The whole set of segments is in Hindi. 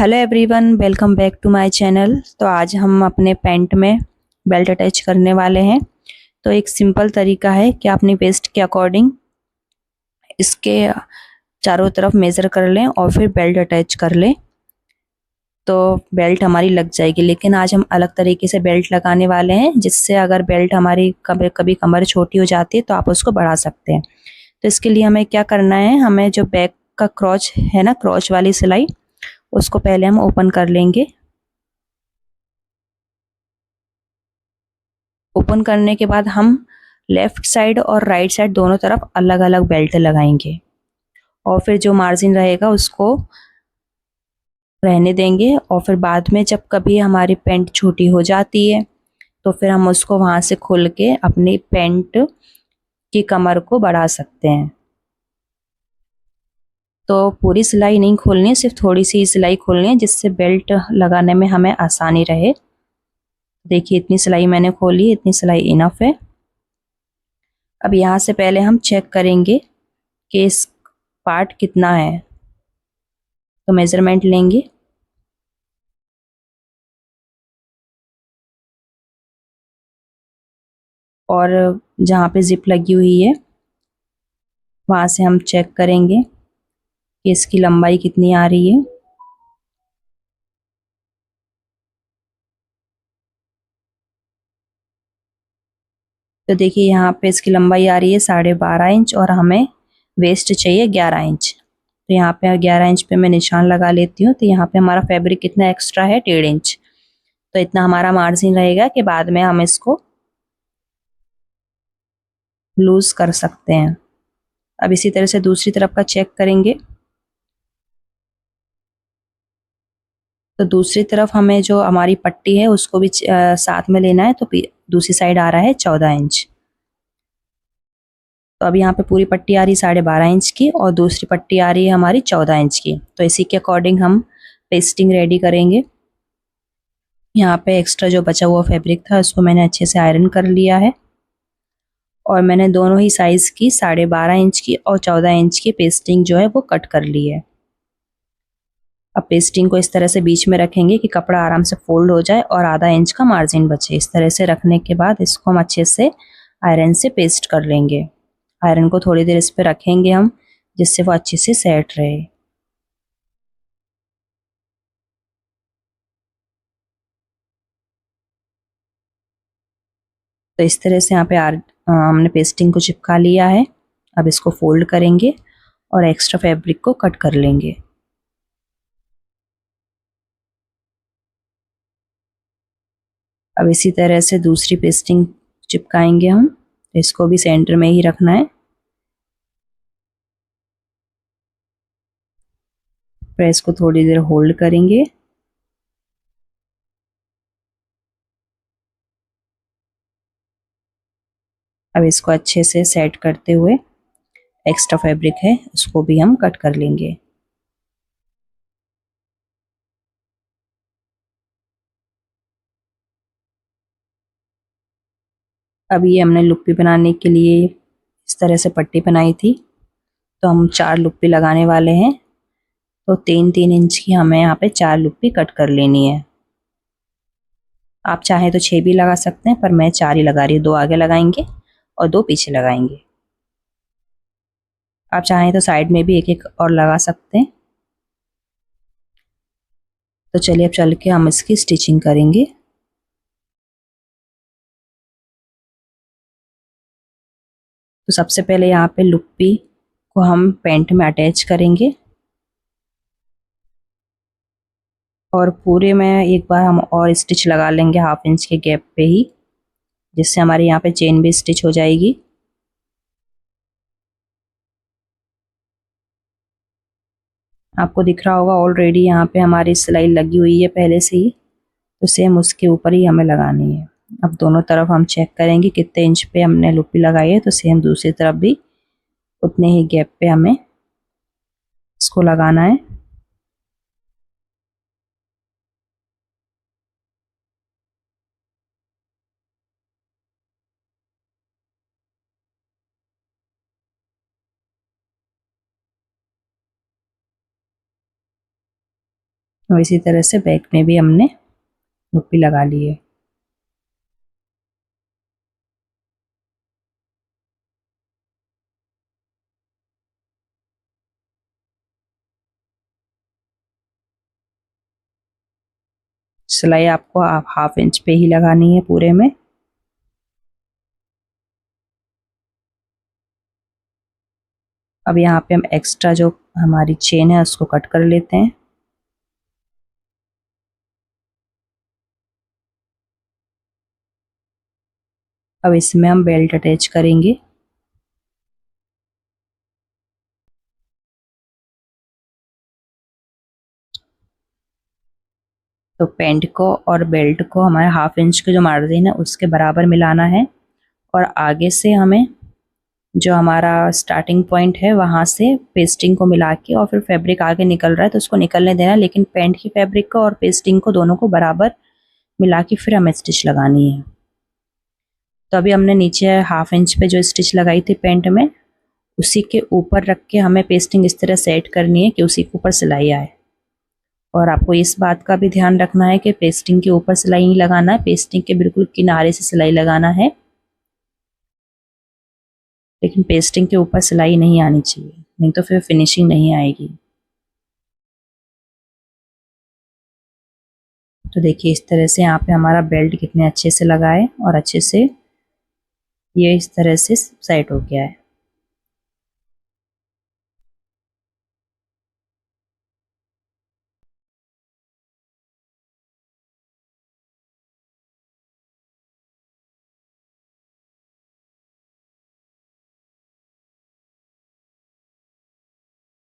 Hello everyone, welcome back to my channel. तो आज हम अपने पैंट में बेल्ट अटैच करने वाले हैं। तो एक सिंपल तरीका है कि अपनी वेस्ट के अकॉर्डिंग इसके चारों तरफ मेज़र कर लें और फिर बेल्ट अटैच कर लें तो बेल्ट हमारी लग जाएगी। लेकिन आज हम अलग तरीके से बेल्ट लगाने वाले हैं, जिससे अगर बेल्ट हमारी कभी कभी कमर छोटी हो जाती है तो आप उसको बढ़ा सकते हैं। तो इसके लिए हमें क्या करना है, हमें जो बैक का क्रॉच है ना, क्रॉच वाली सिलाई, उसको पहले हम ओपन कर लेंगे। ओपन करने के बाद हम लेफ्ट साइड और राइट साइड दोनों तरफ अलग अलग बेल्ट लगाएंगे और फिर जो मार्जिन रहेगा उसको रहने देंगे। और फिर बाद में जब कभी हमारी पैंट छोटी हो जाती है तो फिर हम उसको वहां से खोल के अपनी पैंट की कमर को बढ़ा सकते हैं। तो पूरी सिलाई नहीं खोलनी है, सिर्फ थोड़ी सी सिलाई खोलनी है, जिससे बेल्ट लगाने में हमें आसानी रहे। देखिए, इतनी सिलाई मैंने खोली, इतनी सिलाई इनफ है। अब यहाँ से पहले हम चेक करेंगे कि इस पार्ट कितना है, तो मेजरमेंट लेंगे। और जहाँ पे जिप लगी हुई है वहाँ से हम चेक करेंगे कि इसकी लंबाई कितनी आ रही है। तो देखिए, यहाँ पे इसकी लंबाई आ रही है 12.5 इंच और हमें वेस्ट चाहिए 11 इंच। तो यहाँ पे 11 इंच पे मैं निशान लगा लेती हूँ। तो यहाँ पे हमारा फैब्रिक कितना एक्स्ट्रा है, 1.5 इंच। तो इतना हमारा मार्जिन रहेगा कि बाद में हम इसको लूज कर सकते हैं। अब इसी तरह से दूसरी तरफ का चेक करेंगे। तो दूसरी तरफ हमें जो हमारी पट्टी है उसको भी साथ में लेना है। तो दूसरी साइड आ रहा है 14 इंच। तो अब यहाँ पे पूरी पट्टी आ रही है 12.5 इंच की और दूसरी पट्टी आ रही है हमारी 14 इंच की। तो इसी के अकॉर्डिंग हम पेस्टिंग रेडी करेंगे। यहाँ पे एक्स्ट्रा जो बचा हुआ फैब्रिक था उसको मैंने अच्छे से आयरन कर लिया है और मैंने दोनों ही साइज़ की 12.5 इंच की और 14 इंच की पेस्टिंग जो है वो कट कर ली है। अब पेस्टिंग को इस तरह से बीच में रखेंगे कि कपड़ा आराम से फोल्ड हो जाए और आधा इंच का मार्जिन बचे। इस तरह से रखने के बाद इसको हम अच्छे से आयरन से पेस्ट कर लेंगे। आयरन को थोड़ी देर इस पर रखेंगे हम, जिससे वो अच्छे से सेट रहे। तो इस तरह से यहाँ पे हमने पेस्टिंग को चिपका लिया है। अब इसको फोल्ड करेंगे और एक्स्ट्रा फैब्रिक को कट कर लेंगे। अब इसी तरह से दूसरी पेस्टिंग चिपकाएंगे हम। तो इसको भी सेंटर में ही रखना है। प्रेस को थोड़ी देर होल्ड करेंगे। अब इसको अच्छे से सेट करते हुए एक्स्ट्रा फैब्रिक है उसको भी हम कट कर लेंगे। अब ये हमने लुप्पी बनाने के लिए इस तरह से पट्टी बनाई थी। तो हम 4 लुप्पी लगाने वाले हैं। तो 3-3 इंच की हमें यहाँ पे 4 लुप्पी कट कर लेनी है। आप चाहें तो 6 भी लगा सकते हैं, पर मैं 4 ही लगा रही हूँ। 2 आगे लगाएंगे और 2 पीछे लगाएंगे। आप चाहें तो साइड में भी एक एक और लगा सकते हैं। तो चलिए अब चल के हम इसकी स्टिचिंग करेंगे। तो सबसे पहले यहाँ पे लुप्पी को हम पैंट में अटैच करेंगे और पूरे में एक बार हम और स्टिच लगा लेंगे 1/2 इंच के गैप पे ही, जिससे हमारे यहाँ पे चेन भी स्टिच हो जाएगी। आपको दिख रहा होगा ऑलरेडी यहाँ पे हमारी सिलाई लगी हुई है पहले से ही। तो सेम उसके ऊपर ही हमें लगानी है। अब दोनों तरफ हम चेक करेंगे कितने इंच पे हमने लुप्पी लगाई है। तो सेम दूसरी तरफ भी उतने ही गैप पे हमें इसको लगाना है। और इसी तरह से बैक में भी हमने लुप्पी लगा ली है। सिलाई आपको हाफ इंच पे ही लगानी है पूरे में। अब यहाँ पे हम एक्स्ट्रा जो हमारी चेन है उसको कट कर लेते हैं। अब इसमें हम बेल्ट अटैच करेंगे। तो पैंट को और बेल्ट को हमारे हाफ इंच के जो मार्जिन है उसके बराबर मिलाना है, और आगे से हमें जो हमारा स्टार्टिंग पॉइंट है वहाँ से पेस्टिंग को मिला के, और फिर फैब्रिक आगे निकल रहा है तो उसको निकलने देना है, लेकिन पैंट की फैब्रिक को और पेस्टिंग को दोनों को बराबर मिला के फिर हमें स्टिच लगानी है। तो अभी हमने नीचे हाफ इंच पे जो स्टिच लगाई थी पैंट में, उसी के ऊपर रख के हमें पेस्टिंग इस तरह सेट करनी है कि उसी के ऊपर सिलाई आए। और आपको इस बात का भी ध्यान रखना है कि पेस्टिंग के ऊपर सिलाई नहीं लगाना है, पेस्टिंग के बिल्कुल किनारे से सिलाई लगाना है, लेकिन पेस्टिंग के ऊपर सिलाई नहीं आनी चाहिए, नहीं तो फिर फिनिशिंग नहीं आएगी। तो देखिए इस तरह से यहाँ पे हमारा बेल्ट कितने अच्छे से लगा है, और अच्छे से ये इस तरह से सेट हो गया है।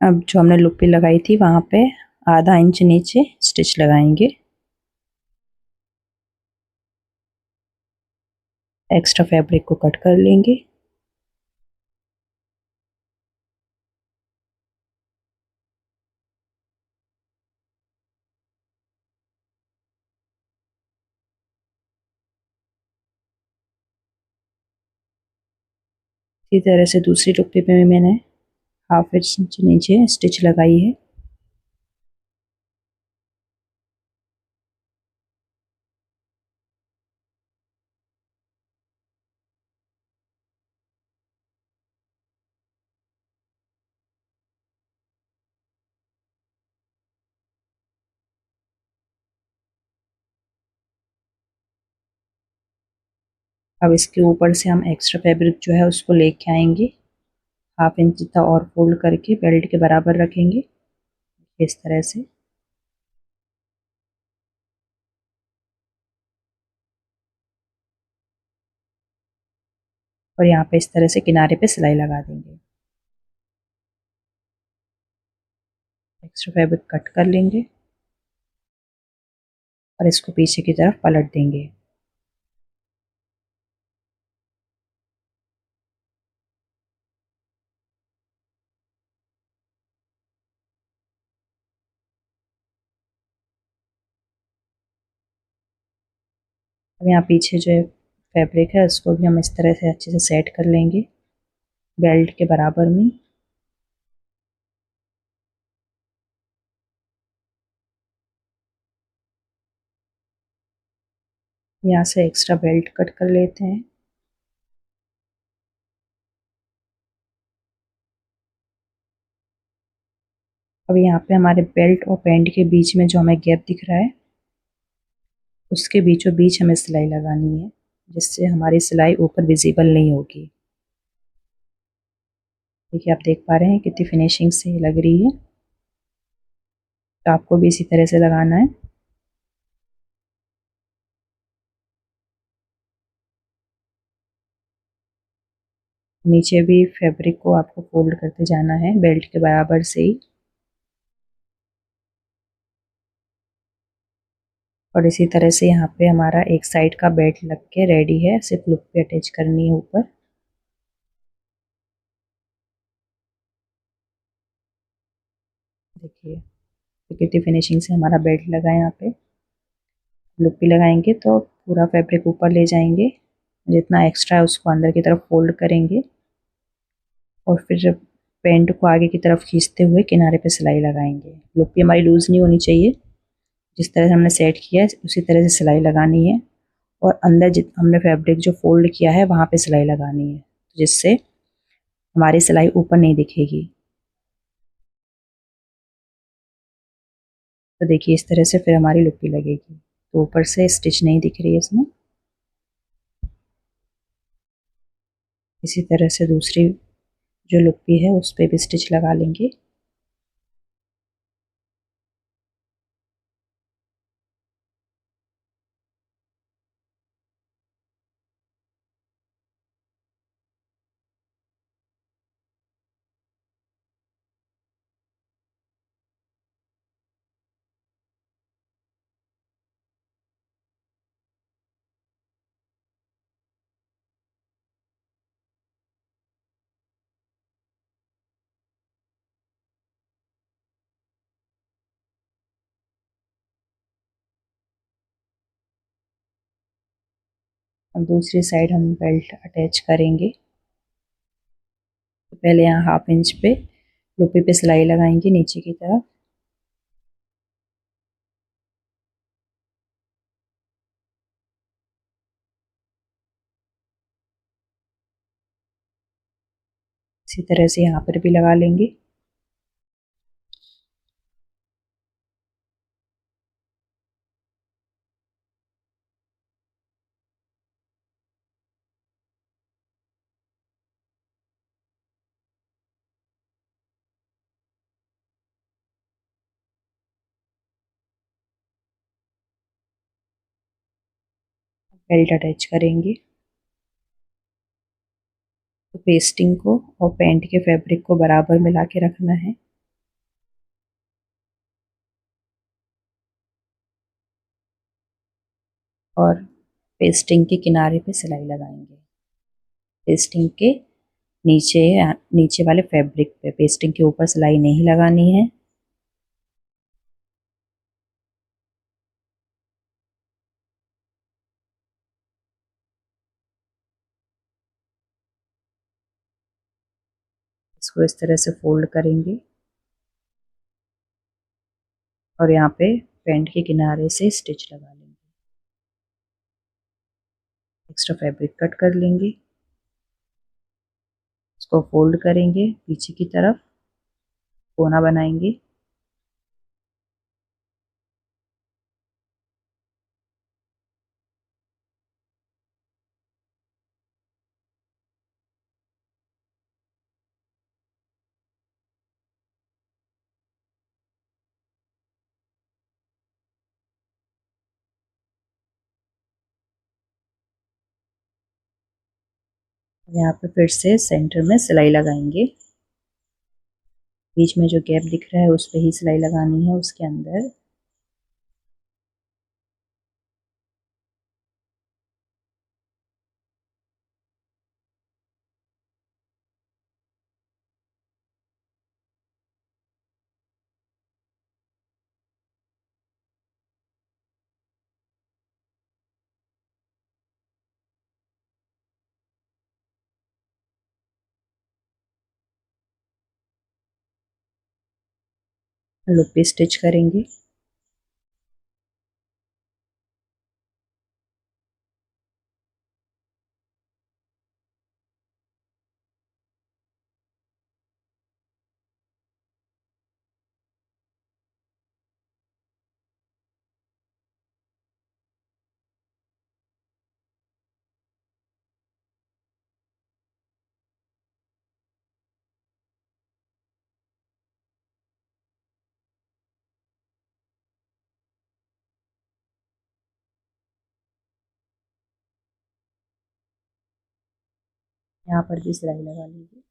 अब जो हमने लुप्पी लगाई थी वहाँ पे आधा इंच नीचे स्टिच लगाएंगे। एक्स्ट्रा फैब्रिक को कट कर लेंगे। इसी तरह से दूसरी टुकड़ी पे भी मैंने हाफ इंच नीचे स्टिच लगाई है। अब इसके ऊपर से हम एक्स्ट्रा फैब्रिक जो है उसको लेके आएंगे, हाफ इंच जितना और फोल्ड करके बेल्ट के बराबर रखेंगे इस तरह से। और यहाँ पे इस तरह से किनारे पे सिलाई लगा देंगे। एक्स्ट्रा फैब्रिक कट कर लेंगे और इसको पीछे की तरफ पलट देंगे। अब यहाँ पीछे जो है फैब्रिक है उसको भी हम इस तरह से अच्छे से सेट कर लेंगे बेल्ट के बराबर में। यहाँ से एक्स्ट्रा बेल्ट कट कर लेते हैं। अब यहाँ पे हमारे बेल्ट और पैंट के बीच में जो हमें गैप दिख रहा है उसके बीचों बीच हमें सिलाई लगानी है, जिससे हमारी सिलाई ऊपर विजिबल नहीं होगी। देखिए आप देख पा रहे हैं कितनी फिनिशिंग से लग रही है। तो आपको भी इसी तरह से लगाना है। नीचे भी फैब्रिक को आपको फोल्ड करते जाना है बेल्ट के बराबर से ही। और इसी तरह से यहाँ पे हमारा एक साइड का बेल्ट लग के रेडी है, सिर्फ लुक पे अटैच करनी है ऊपर। देखिए तो कितनी फिनिशिंग से हमारा बेल्ट लगा है। यहाँ पे लुक भी लगाएंगे तो पूरा फैब्रिक ऊपर ले जाएंगे, जितना एक्स्ट्रा है उसको अंदर की तरफ फोल्ड करेंगे, और फिर पेंट को आगे की तरफ खींचते हुए किनारे पे सिलाई लगाएंगे। लुक भी हमारी लूज नहीं होनी चाहिए। जिस तरह से हमने सेट किया है उसी तरह से सिलाई लगानी है और अंदर जित हमने फैब्रिक जो फोल्ड किया है वहाँ पे सिलाई लगानी है, जिससे हमारी सिलाई ऊपर नहीं दिखेगी। तो देखिए इस तरह से फिर हमारी लुप्पी लगेगी। तो ऊपर से स्टिच नहीं दिख रही है इसमें। इसी तरह से दूसरी जो लुप्पी है उस पर भी स्टिच लगा लेंगे। अब दूसरी साइड हम बेल्ट अटैच करेंगे। तो पहले यहाँ 1/2 इंच पे लुप्पी पे सिलाई लगाएंगे नीचे की तरफ। इसी तरह से यहाँ पर भी लगा लेंगे। बेल्ट अटैच करेंगे। तो पेस्टिंग को और पैंट के फैब्रिक को बराबर मिला के रखना है। और पेस्टिंग के किनारे पे सिलाई लगाएंगे। पेस्टिंग के नीचे नीचे वाले फैब्रिक पे, पेस्टिंग के ऊपर सिलाई नहीं लगानी है। इसको इस तरह से फोल्ड करेंगे और यहाँ पे पैंट के किनारे से स्टिच लगा लेंगे। एक्स्ट्रा फैब्रिक कट कर लेंगे। इसको फोल्ड करेंगे पीछे की तरफ, कोना बनाएंगे। यहाँ पे फिर से सेंटर में सिलाई लगाएंगे। बीच में जो गैप दिख रहा है उस पे ही सिलाई लगानी है, उसके अंदर। लुप्पी स्टिच करेंगे। यहाँ पर भी सिलाई लगा लीजिए।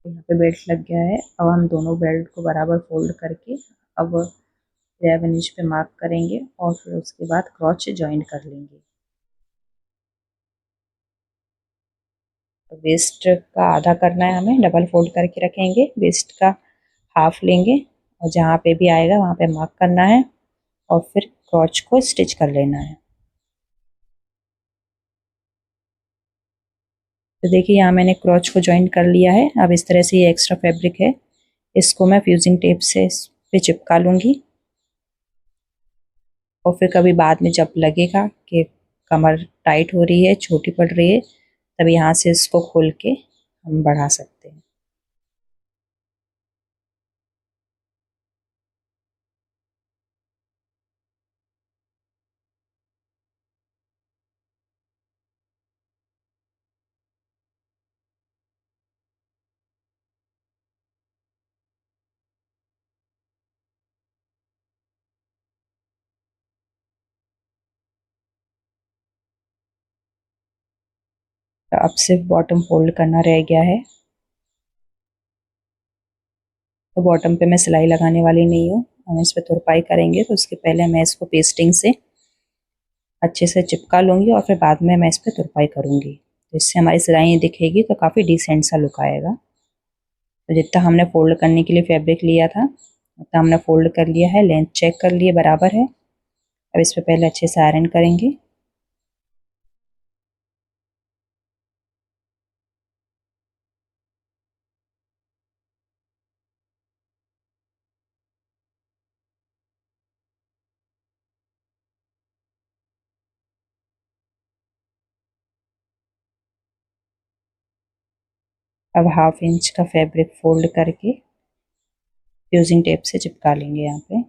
यहाँ पे बेल्ट लग गया है। अब हम दोनों बेल्ट को बराबर फोल्ड करके अब 11 इंच पे मार्क करेंगे और फिर उसके बाद क्रॉच जॉइंट कर लेंगे। तो वेस्ट का आधा करना है हमें, डबल फोल्ड करके रखेंगे। वेस्ट का हाफ लेंगे और जहाँ पे भी आएगा वहाँ पे मार्क करना है और फिर क्रॉच को स्टिच कर लेना है। तो देखिए यहाँ मैंने क्रॉच को ज्वाइन कर लिया है। अब इस तरह से ये एक्स्ट्रा फैब्रिक है, इसको मैं फ्यूजिंग टेप से इस पे चिपका लूँगी और फिर कभी बाद में जब लगेगा कि कमर टाइट हो रही है, छोटी पड़ रही है, तब यहाँ से इसको खोल के हम बढ़ा सकते हैं। तो अब सिर्फ बॉटम फोल्ड करना रह गया है। तो बॉटम पे मैं सिलाई लगाने वाली नहीं हूँ, हम इस पर तुरपाई करेंगे। तो उसके पहले मैं इसको पेस्टिंग से अच्छे से चिपका लूँगी और फिर बाद में मैं इस पर तुरपाई करूँगी। तो इससे हमारी सिलाई दिखेगी तो काफ़ी डिसेंट सा लुक आएगा। तो जितना हमने फ़ोल्ड करने के लिए फैब्रिक लिया था उतना हमने फ़ोल्ड कर लिया है, लेंथ चेक कर लिए बराबर है। अब इस पर पहले अच्छे से आयरन करेंगे। अब 1/2 इंच का फैब्रिक फोल्ड करके फ्यूजिंग टेप से चिपका लेंगे यहाँ पे।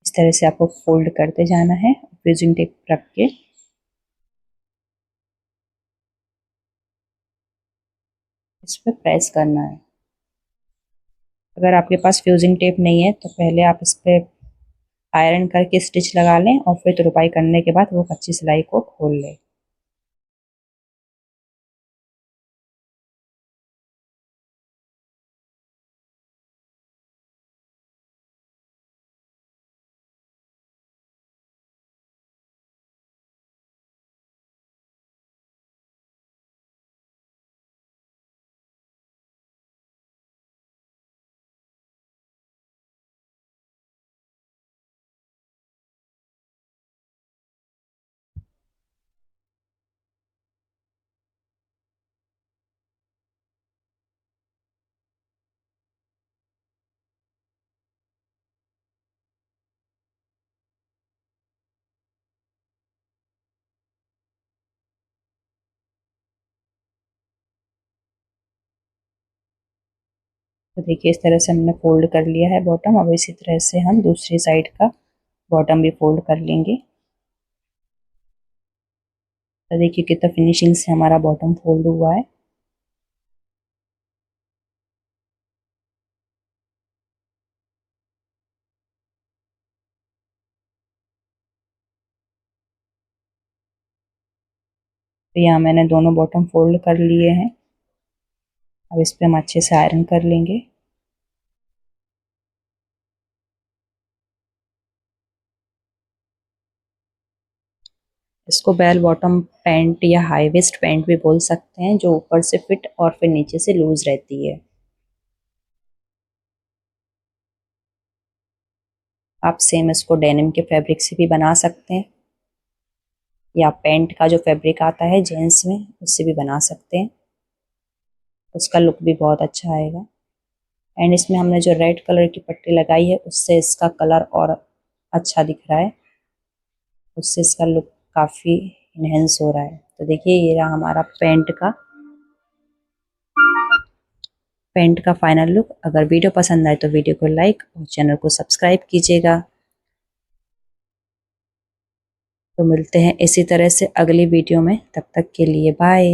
इस तरह से आपको फोल्ड करते जाना है, फ्यूजिंग टेप रख के इस पर प्रेस करना है। अगर आपके पास फ्यूजिंग टेप नहीं है तो पहले आप इस पर आयरन करके स्टिच लगा लें और फिर तुरपाई करने के बाद वो कच्ची सिलाई को खोल लें। तो देखिए इस तरह से हमने फोल्ड कर लिया है बॉटम। अब इसी तरह से हम दूसरी साइड का बॉटम भी फोल्ड कर लेंगे। तो देखिए कितना फिनिशिंग से हमारा बॉटम फोल्ड हुआ है। तो यहाँ मैंने दोनों बॉटम फोल्ड कर लिए हैं। अब इस पे हम अच्छे से आयरन कर लेंगे। इसको बेल बॉटम पैंट या हाई वेस्ट पैंट भी बोल सकते हैं, जो ऊपर से फिट और फिर नीचे से लूज रहती है। आप सेम इसको डेनिम के फैब्रिक से भी बना सकते हैं या पैंट का जो फैब्रिक आता है जेंट्स में उससे भी बना सकते हैं, उसका लुक भी बहुत अच्छा आएगा। एंड इसमें हमने जो रेड कलर की पट्टी लगाई है उससे इसका कलर और अच्छा दिख रहा है, उससे इसका लुक काफ़ी इनहेंस हो रहा है। तो देखिए ये रहा हमारा पेंट का फाइनल लुक। अगर वीडियो पसंद आए तो वीडियो को लाइक और चैनल को सब्सक्राइब कीजिएगा। तो मिलते हैं इसी तरह से अगली वीडियो में, तब तक के लिए बाय।